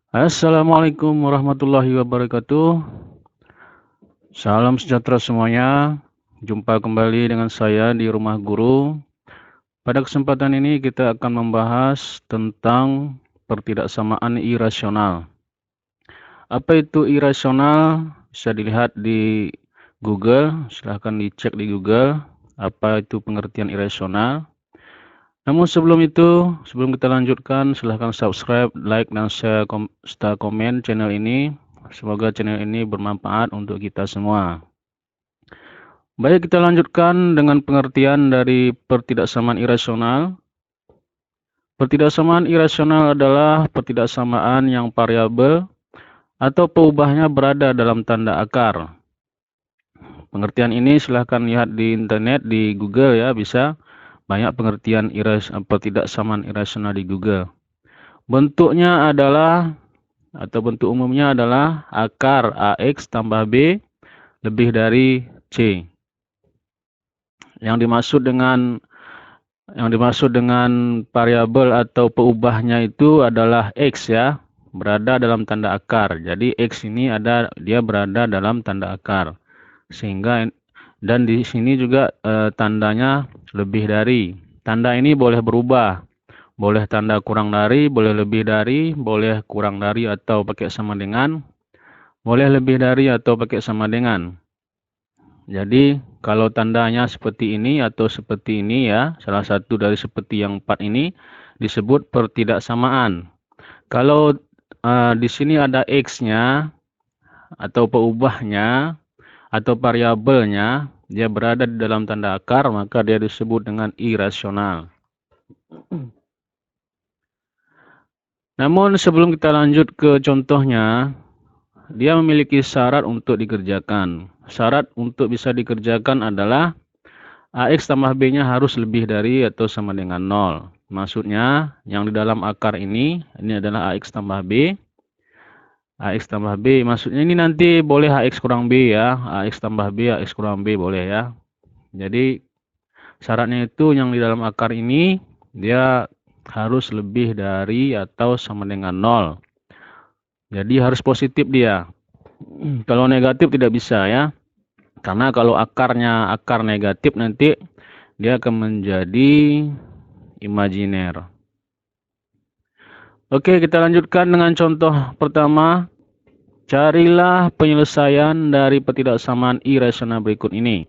Assalamualaikum warahmatullahi wabarakatuh. Salam sejahtera semuanya. Jumpa kembali dengan saya di Rumah Guru. Pada kesempatan ini kita akan membahas tentang pertidaksamaan irasional. Apa itu irasional? Bisa dilihat di Google, silahkan dicek di Google apa itu pengertian irasional. Namun sebelum itu, sebelum kita lanjutkan, silahkan subscribe, like, dan share serta komen channel ini. Semoga channel ini bermanfaat untuk kita semua. Baik, kita lanjutkan dengan pengertian dari pertidaksamaan irasional. Pertidaksamaan irasional adalah pertidaksamaan yang variabel atau peubahnya berada dalam tanda akar. Pengertian ini silahkan lihat di internet, di Google ya, bisa banyak pengertian pertidaksamaan irasional di Google. Bentuknya adalah atau bentuk umumnya adalah akar AX tambah B lebih dari C. Yang dimaksud dengan variabel atau peubahnya itu adalah X ya, berada dalam tanda akar. Jadi X ini dia berada dalam tanda akar. Sehingga dan di sini juga tandanya lebih dari. Tanda ini boleh berubah. Boleh tanda kurang dari, boleh lebih dari, boleh kurang dari atau pakai sama dengan, boleh lebih dari atau pakai sama dengan. Jadi kalau tandanya seperti ini atau seperti ini ya, salah satu dari seperti yang 4 ini disebut pertidaksamaan. Kalau di sini ada X-nya atau peubahnya atau variabelnya, dia berada di dalam tanda akar, maka dia disebut dengan irasional. Namun sebelum kita lanjut ke contohnya, dia memiliki syarat untuk dikerjakan. Syarat untuk bisa dikerjakan adalah AX tambah B-nya harus lebih dari atau sama dengan 0. Maksudnya, yang di dalam akar ini adalah AX tambah B. AX tambah B, maksudnya ini nanti boleh AX kurang B ya. AX tambah B, AX kurang B boleh ya. Jadi, syaratnya itu yang di dalam akar ini, dia harus lebih dari atau sama dengan 0. Jadi harus positif dia. Kalau negatif tidak bisa ya. Karena kalau akarnya akar negatif nanti dia akan menjadi imajiner. Oke, kita lanjutkan dengan contoh pertama. Carilah penyelesaian dari pertidaksamaan irasional berikut ini.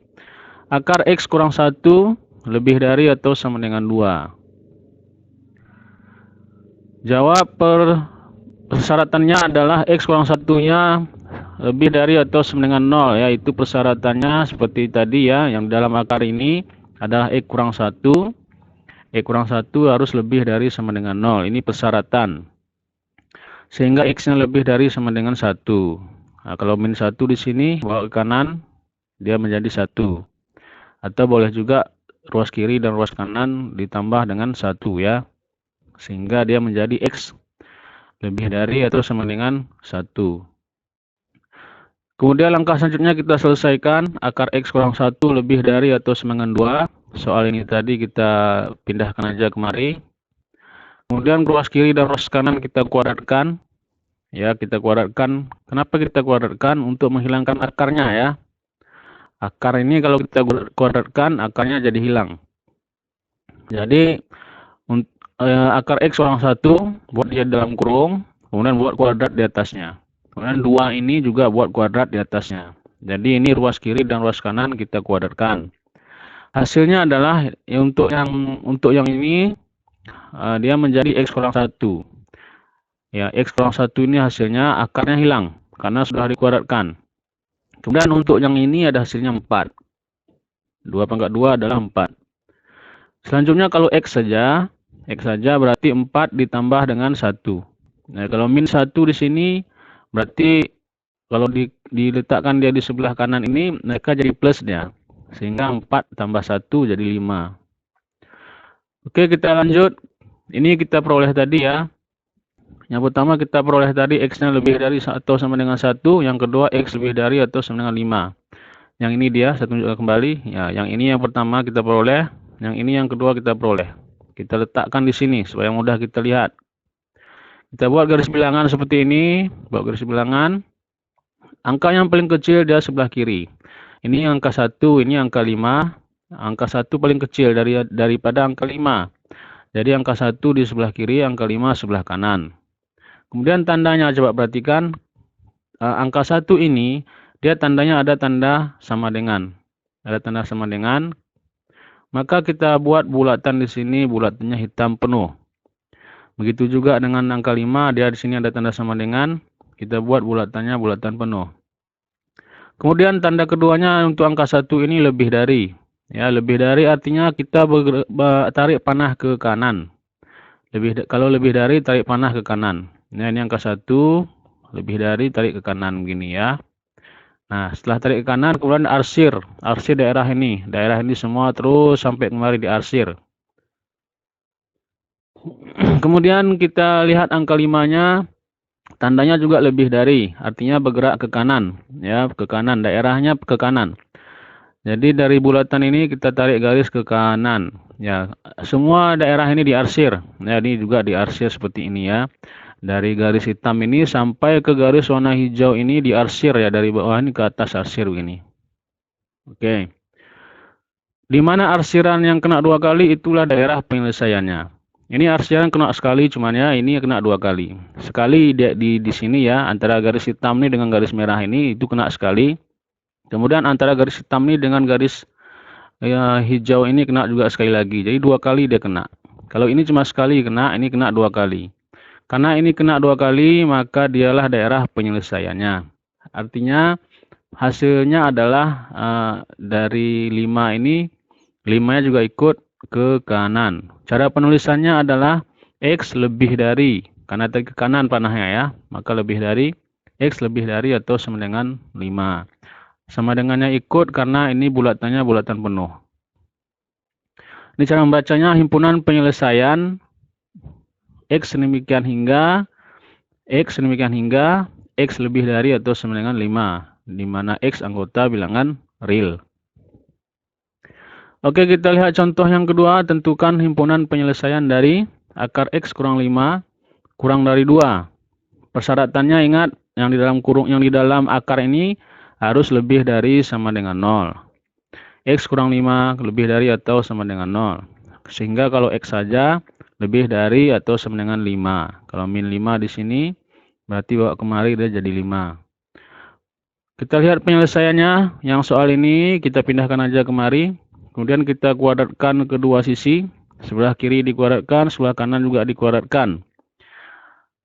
Akar X kurang 1 lebih dari atau sama dengan 2. Jawab persyaratannya adalah X kurang 1-nya lebih dari atau sama dengan 0. Ya, itu persyaratannya seperti tadi ya. Yang dalam akar ini adalah X kurang 1. X kurang 1 harus lebih dari sama dengan 0. Ini persyaratan. Sehingga X-nya lebih dari sama dengan 1. Nah, kalau min 1 di sini, bawa ke kanan, dia menjadi 1. Atau boleh juga ruas kiri dan ruas kanan ditambah dengan 1 ya. Sehingga dia menjadi X lebih dari atau sama dengan 1. Kemudian langkah selanjutnya kita selesaikan. Akar X kurang 1 lebih dari atau sama dengan 2. Soal ini tadi kita pindahkan aja kemari. Kemudian ruas kiri dan ruas kanan kita kuadratkan. Ya, kita kuadratkan. Kenapa kita kuadratkan? Untuk menghilangkan akarnya ya. Akar ini kalau kita kuadratkan, akarnya jadi hilang. Jadi akar X kurang 1 buat dia dalam kurung, kemudian buat kuadrat di atasnya. Kemudian 2 ini juga buat kuadrat di atasnya. Jadi ini ruas kiri dan ruas kanan kita kuadratkan. Hasilnya adalah untuk yang ini dia menjadi X kurang 1. Ya, X kurang 1 ini hasilnya akarnya hilang karena sudah dikuadratkan. Kemudian untuk yang ini ada hasilnya 4. 2 pangkat 2 adalah 4. Selanjutnya kalau X saja berarti 4 ditambah dengan 1. Nah, kalau min 1 di sini berarti kalau diletakkan dia di sebelah kanan ini, mereka jadi plus dia. Sehingga 4 tambah 1 jadi 5. Oke, kita lanjut. Ini kita peroleh tadi ya. Yang pertama kita peroleh tadi X-nya lebih dari atau sama dengan 1. Yang kedua X lebih dari atau sama dengan 5. Yang ini dia, saya tunjukkan kembali. Ya, yang ini yang pertama kita peroleh. Yang ini yang kedua kita peroleh. Kita letakkan di sini supaya mudah kita lihat. Kita buat garis bilangan seperti ini, buat garis bilangan. Angka yang paling kecil dia sebelah kiri. Ini angka 1, ini angka 5. Angka 1 paling kecil daripada angka 5. Jadi angka 1 di sebelah kiri, angka 5 sebelah kanan. Kemudian tandanya, coba perhatikan. Angka 1 ini, dia tandanya ada tanda sama dengan. Ada tanda sama dengan. Maka kita buat bulatan di sini, bulatannya hitam penuh. Begitu juga dengan angka 5, dia di sini ada tanda sama dengan. Kita buat bulatannya bulatan penuh. Kemudian tanda keduanya untuk angka 1 ini lebih dari. Ya, lebih dari artinya kita tarik panah ke kanan. Kalau lebih dari, tarik panah ke kanan. Nah, ini angka 1, lebih dari, tarik ke kanan begini ya. Nah, setelah tarik ke kanan, kemudian arsir. Arsir daerah ini. Daerah ini semua terus sampai kemari diarsir. Kemudian kita lihat angka 5-nya, tandanya juga lebih dari. Artinya bergerak ke kanan. Ya, ke kanan. Daerahnya ke kanan. Jadi dari bulatan ini kita tarik garis ke kanan. Ya, semua daerah ini diarsir. Ya, ini juga diarsir seperti ini ya. Dari garis hitam ini sampai ke garis warna hijau ini diarsir ya, dari bawah ini ke atas arsir begini. Oke. Di mana arsiran yang kena 2 kali itulah daerah penyelesaiannya. Ini arsiran kena sekali, cuman ya ini kena 2 kali. Sekali di sini ya, antara garis hitam ini dengan garis merah ini itu kena sekali. Kemudian antara garis hitam ini dengan garis hijau ini kena juga sekali lagi. Jadi 2 kali dia kena. Kalau ini cuma sekali kena, ini kena 2 kali. Karena ini kena 2 kali, maka dialah daerah penyelesaiannya. Artinya hasilnya adalah dari 5 ini, 5-nya juga ikut ke kanan. Cara penulisannya adalah X lebih dari, karena ke kanan panahnya ya, maka lebih dari, X lebih dari atau sama dengan 5. Sama dengannya ikut karena ini bulatannya bulatan penuh. Ini cara membacanya, himpunan penyelesaian X demikian hingga, X demikian hingga, X lebih dari atau sama dengan 5. Di mana X anggota bilangan real. Oke, kita lihat contoh yang kedua. Tentukan himpunan penyelesaian dari akar X kurang 5 kurang dari 2. Persyaratannya ingat, yang di dalam akar ini harus lebih dari sama dengan 0. X kurang 5 lebih dari atau sama dengan 0. Sehingga kalau X saja lebih dari atau sama dengan 5. Kalau min 5 di sini, berarti bawa kemari dia jadi 5. Kita lihat penyelesaiannya. Yang soal ini kita pindahkan aja kemari. Kemudian kita kuadratkan kedua sisi. Sebelah kiri dikuadratkan, sebelah kanan juga dikuadratkan.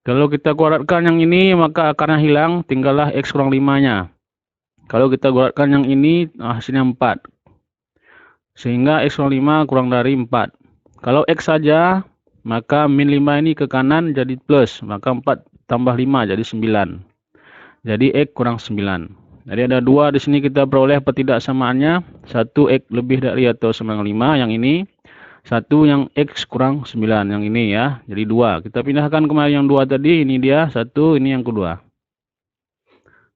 Kalau kita kuadratkan yang ini, maka akarnya hilang, tinggallah X kurang 5-nya. Kalau kita kuadratkan yang ini, hasilnya 4. Sehingga X kurang 5 kurang dari 4. Kalau X saja, maka min 5 ini ke kanan jadi plus. Maka 4 tambah 5 jadi 9. Jadi X kurang 9. Jadi ada 2 di sini kita peroleh pertidaksamaannya. 1 X lebih dari atau sama dengan 5 yang ini. 1 yang X kurang 9 yang ini ya. Jadi 2. Kita pindahkan kemarin yang 2 tadi. Ini dia 1, ini yang kedua.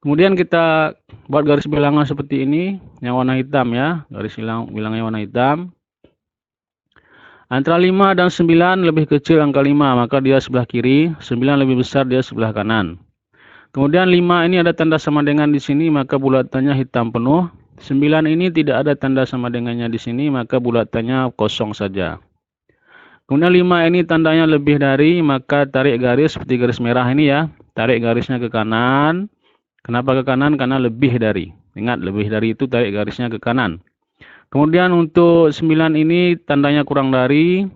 Kemudian kita buat garis bilangan seperti ini. Yang warna hitam ya. Garis bilangnya warna hitam. Antara 5 dan 9 lebih kecil angka 5. Maka dia sebelah kiri. 9 lebih besar dia sebelah kanan. Kemudian 5 ini ada tanda sama dengan di sini, maka bulatannya hitam penuh. 9 ini tidak ada tanda sama dengannya di sini, maka bulatannya kosong saja. Kemudian 5 ini tandanya lebih dari, maka tarik garis seperti garis merah ini ya. Tarik garisnya ke kanan. Kenapa ke kanan? Karena lebih dari. Ingat, lebih dari itu tarik garisnya ke kanan. Kemudian untuk 9 ini tandanya kurang dari.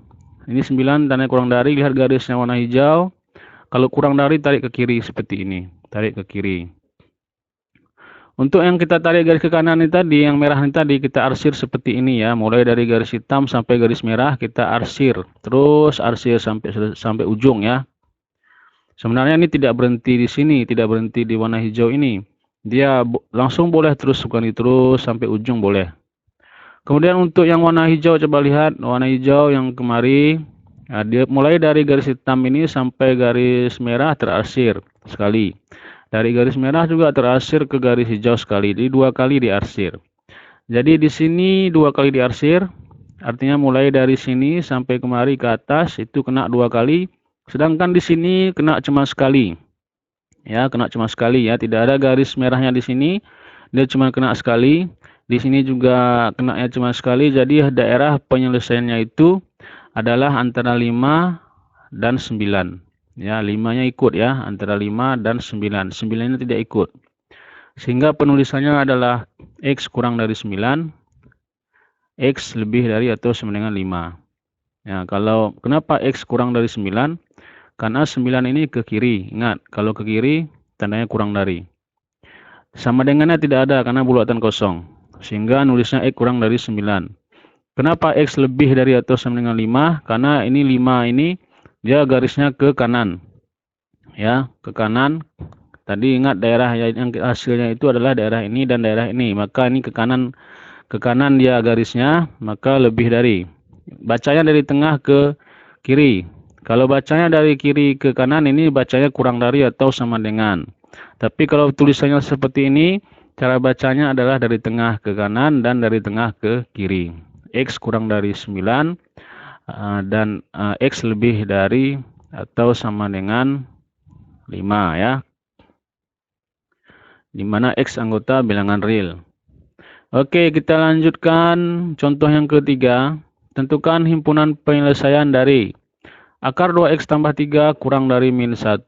Ini 9 tandanya kurang dari, lihat garisnya warna hijau. Kalau kurang dari, tarik ke kiri seperti ini. Tarik ke kiri. Untuk yang kita tarik garis ke kanan ini tadi, yang merah ini tadi, kita arsir seperti ini ya. Mulai dari garis hitam sampai garis merah, kita arsir. Terus arsir sampai ujung ya. Sebenarnya ini tidak berhenti di sini, tidak berhenti di warna hijau ini. Dia langsung boleh terus sampai ujung boleh. Kemudian untuk yang warna hijau, coba lihat. Warna hijau yang kemari. Nah, dia mulai dari garis hitam ini sampai garis merah terarsir sekali. Dari garis merah juga terarsir ke garis hijau sekali. Jadi 2 kali diarsir. Jadi di sini 2 kali diarsir. Artinya mulai dari sini sampai kemari ke atas itu kena 2 kali. Sedangkan di sini kena cuma sekali. Ya, kena cuma sekali ya, tidak ada garis merahnya di sini. Dia cuma kena sekali. Di sini juga kena ya cuma sekali. Jadi daerah penyelesaiannya itu adalah antara 5 dan 9. Ya, 5-nya ikut ya, antara 5 dan 9. 9-nya tidak ikut. Sehingga penulisannya adalah X kurang dari 9, X lebih dari atau sama dengan 5. Ya, kalau kenapa X kurang dari 9? Karena 9 ini ke kiri. Ingat, kalau ke kiri tandanya kurang dari. Sama dengannya tidak ada karena bulatan kosong. Sehingga nulisnya X kurang dari 9. Kenapa X lebih dari atau sama dengan 5? Karena ini 5 ini dia garisnya ke kanan. Ya, ke kanan. Tadi ingat daerah yang hasilnya itu adalah daerah ini dan daerah ini. Maka ini ke kanan dia garisnya, maka lebih dari. Bacanya dari tengah ke kiri. Kalau bacanya dari kiri ke kanan ini bacanya kurang dari atau sama dengan. Tapi kalau tulisannya seperti ini, cara bacanya adalah dari tengah ke kanan dan dari tengah ke kiri. X kurang dari 9 dan X lebih dari atau sama dengan 5 ya. Di mana X anggota bilangan real. Oke, kita lanjutkan contoh yang ketiga. Tentukan himpunan penyelesaian dari akar 2X tambah 3 kurang dari min 1.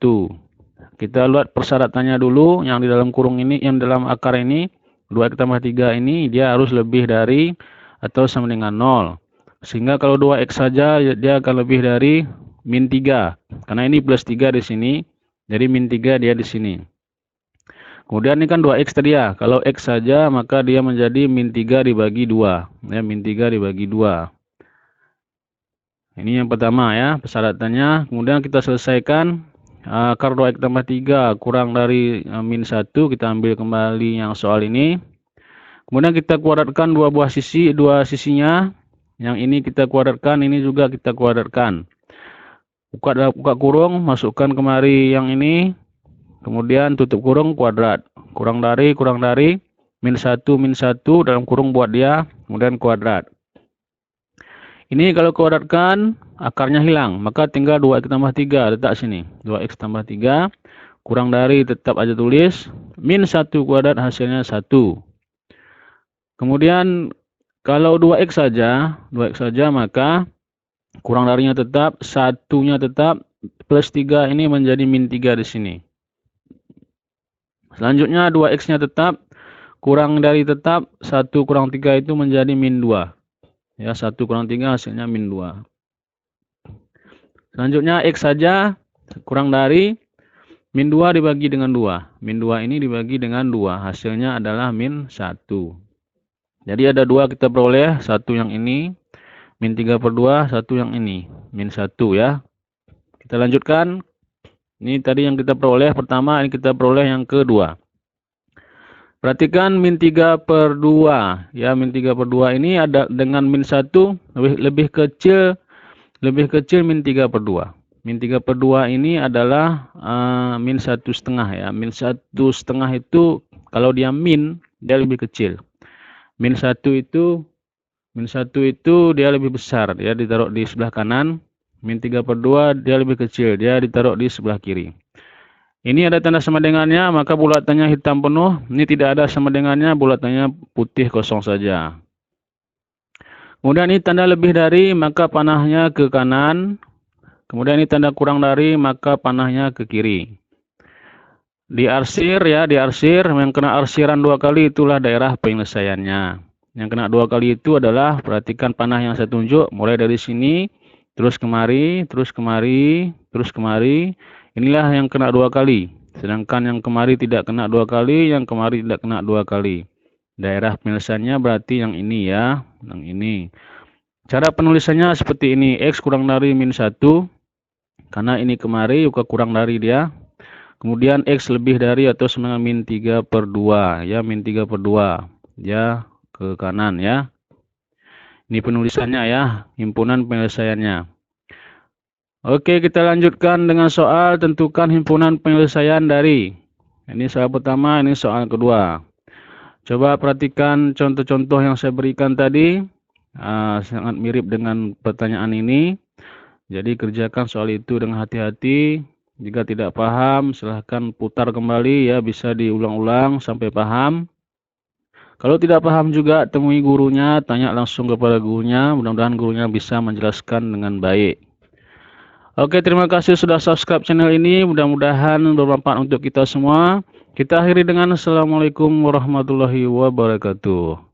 Kita lihat persyaratannya dulu. Yang di dalam kurung ini, yang dalam akar ini, 2X tambah 3 ini dia harus lebih dari atau sama dengan 0. Sehingga kalau 2X saja dia akan lebih dari min 3. Karena ini plus 3 di sini, jadi min 3 dia di sini. Kemudian ini kan 2X tadi ya. Kalau X saja maka dia menjadi min 3 dibagi 2. Ya, min 3 dibagi 2. Ini yang pertama ya, persyaratannya. Kemudian kita selesaikan. Akar 2X tambah 3 kurang dari min 1. Kita ambil kembali yang soal ini. Kemudian kita kuadratkan dua sisinya. Yang ini kita kuadratkan, ini juga kita kuadratkan. Buka kurung, masukkan kemari yang ini. Kemudian tutup kurung kuadrat. Kurang dari, min 1 dalam kurung buat dia, kemudian kuadrat. Ini kalau kuadratkan, akarnya hilang. Maka tinggal 2X tambah 3, letak sini. 2X tambah 3, kurang dari tetap aja tulis. Min 1 kuadrat hasilnya 1. Kemudian kalau 2X saja maka kurang darinya tetap, satunya tetap, plus 3 ini menjadi min 3 di sini. Selanjutnya 2X-nya tetap, kurang dari tetap, 1 kurang 3 itu menjadi min 2. Ya, 1 kurang 3 hasilnya min 2. Selanjutnya X saja, kurang dari, min 2 dibagi dengan 2. Min 2 ini dibagi dengan 2, hasilnya adalah min 1. Jadi ada 2 kita peroleh, 1 yang ini, min 3/2, 1 yang ini, min 1 ya. Kita lanjutkan. Ini tadi yang kita peroleh pertama, ini kita peroleh yang kedua. Perhatikan min 3/2. Ya, min 3/2 ini ada dengan min 1 lebih kecil min 3/2. Min 3/2 ini adalah min 1,5 ya. Min 1,5 itu kalau dia min, dia lebih kecil. Min 1 itu dia lebih besar, dia ditaruh di sebelah kanan. Min 3/2 dia lebih kecil, dia ditaruh di sebelah kiri. Ini ada tanda sama dengannya, maka bulatannya hitam penuh. Ini tidak ada sama dengannya, bulatannya putih kosong saja. Kemudian ini tanda lebih dari, maka panahnya ke kanan. Kemudian ini tanda kurang dari, maka panahnya ke kiri. Diarsir ya, diarsir. Yang kena arsiran 2 kali itulah daerah penyelesaiannya. Yang kena 2 kali itu adalah, perhatikan panah yang saya tunjuk, mulai dari sini, terus kemari, terus kemari, terus kemari. Inilah yang kena 2 kali. Sedangkan yang kemari tidak kena 2 kali, yang kemari tidak kena 2 kali. Daerah penyelesaiannya berarti yang ini ya, yang ini. Cara penulisannya seperti ini, X kurang dari min 1. Karena ini kemari, juga kurang dari dia. Kemudian X lebih dari atau sama dengan min 3/2. Ya, min 3/2. Ya, ke kanan ya. Ini penulisannya ya, himpunan penyelesaiannya. Oke, kita lanjutkan dengan soal tentukan himpunan penyelesaian dari. Ini soal pertama, ini soal kedua. Coba perhatikan contoh-contoh yang saya berikan tadi. Sangat mirip dengan pertanyaan ini. Jadi kerjakan soal itu dengan hati-hati. Jika tidak paham, silahkan putar kembali ya, bisa diulang-ulang sampai paham. Kalau tidak paham juga, temui gurunya, tanya langsung kepada gurunya. Mudah-mudahan gurunya bisa menjelaskan dengan baik. Oke, terima kasih sudah subscribe channel ini. Mudah-mudahan bermanfaat untuk kita semua. Kita akhiri dengan Assalamualaikum warahmatullahi wabarakatuh.